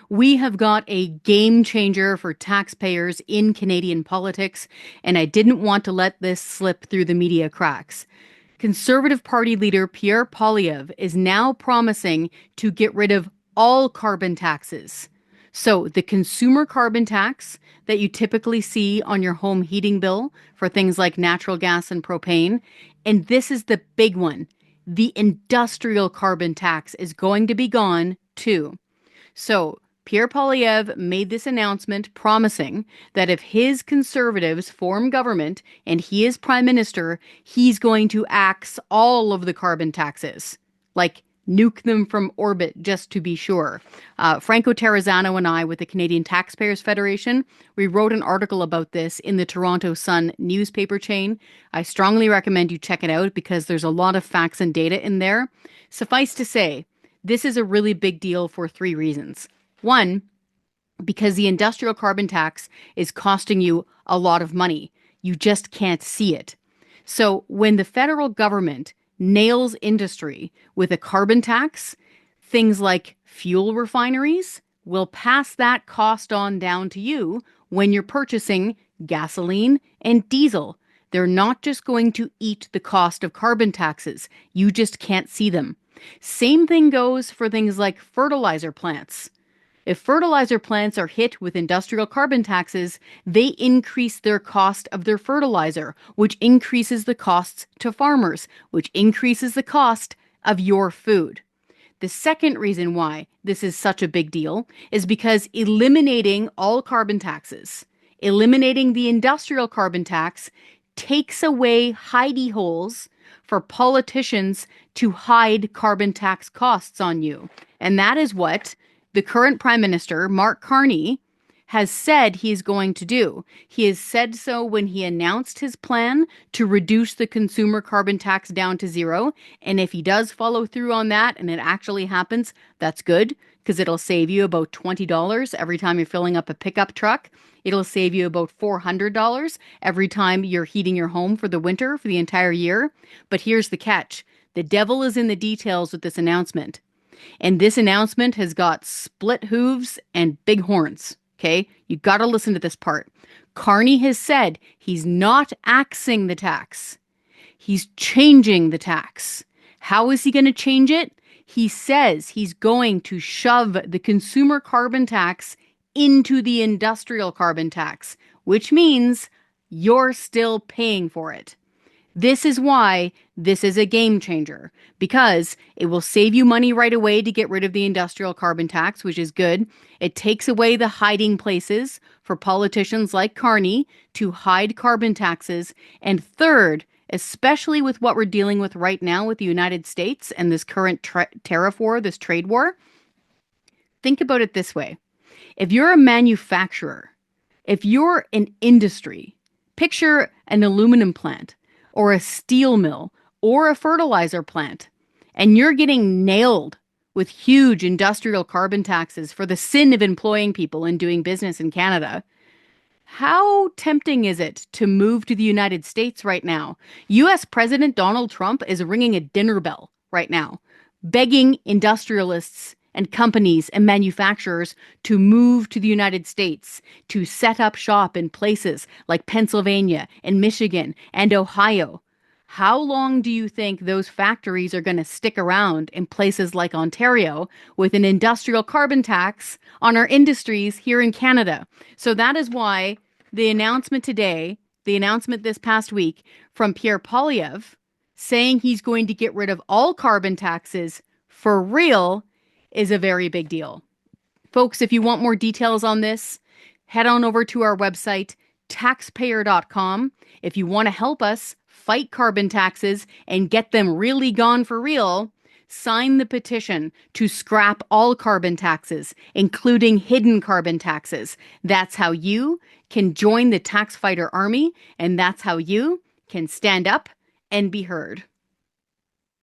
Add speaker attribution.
Speaker 1: We have got a game changer for taxpayers in Canadian politics, and I didn't want to let this slip through the media cracks. Conservative Party leader Pierre Poilievre is now promising to get rid of all carbon taxes. So, the consumer carbon tax that you typically see on your home heating bill for things like natural gas and propane, and this is the big one. The industrial carbon tax is going to be gone too. So, Pierre Poilievre made this announcement promising that if his conservatives form government and he is prime minister, he's going to axe all of the carbon taxes. Like, nuke them from orbit, just to be sure. Franco Terrazzano and I, with the Canadian Taxpayers Federation, we wrote an article about this in the Toronto Sun newspaper chain. I strongly recommend you check it out because there's a lot of facts and data in there. Suffice to say, this is a really big deal for three reasons. One, because the industrial carbon tax is costing you a lot of money. You just can't see it. So when the federal government nails industry with a carbon tax, things like fuel refineries will pass that cost on down to you when you're purchasing gasoline and diesel. They're not just going to eat the cost of carbon taxes. You just can't see them. Same thing goes for things like fertilizer plants. If fertilizer plants are hit with industrial carbon taxes, they increase their cost of their fertilizer, which increases the costs to farmers, which increases the cost of your food. The second reason why this is such a big deal is because eliminating all carbon taxes, eliminating the industrial carbon tax, takes away hidey holes for politicians to hide carbon tax costs on you. And that is what the current Prime Minister, Mark Carney, has said he is going to do. He has said so when he announced his plan to reduce the consumer carbon tax down to zero. And if he does follow through on that and it actually happens, that's good because it'll save you about $20 every time you're filling up a pickup truck. It'll save you about $400 every time you're heating your home for the winter for the entire year. But here's the catch. The devil is in the details with this announcement. And this announcement has got split hooves and big horns. Okay, you got to listen to this part. Carney has said he's not axing the tax. He's changing the tax. How is he going to change it? He says he's going to shove the consumer carbon tax into the industrial carbon tax, which means you're still paying for it. This is why this is a game changer, because it will save you money right away to get rid of the industrial carbon tax, which is good. It takes away the hiding places for politicians like Carney to hide carbon taxes. And third, especially with what we're dealing with right now with the United States and this current tariff war, this trade war, think about it this way. If you're a manufacturer, if you're an industry, picture an aluminum plant, or a steel mill, or a fertilizer plant, and you're getting nailed with huge industrial carbon taxes for the sin of employing people and doing business in Canada, how tempting is it to move to the United States right now? US President Donald Trump is ringing a dinner bell right now, begging industrialists and companies and manufacturers to move to the United States, to set up shop in places like Pennsylvania and Michigan and Ohio. How long do you think those factories are going to stick around in places like Ontario with an industrial carbon tax on our industries here in Canada? So that is why the announcement today, the announcement this past week from Pierre Poilievre saying he's going to get rid of all carbon taxes for real is a very big deal. Folks, if you want more details on this, head on over to our website, taxpayer.com. If you want to help us fight carbon taxes and get them really gone for real, sign the petition to scrap all carbon taxes, including hidden carbon taxes. That's how you can join the tax fighter army, and that's how you can stand up and be heard.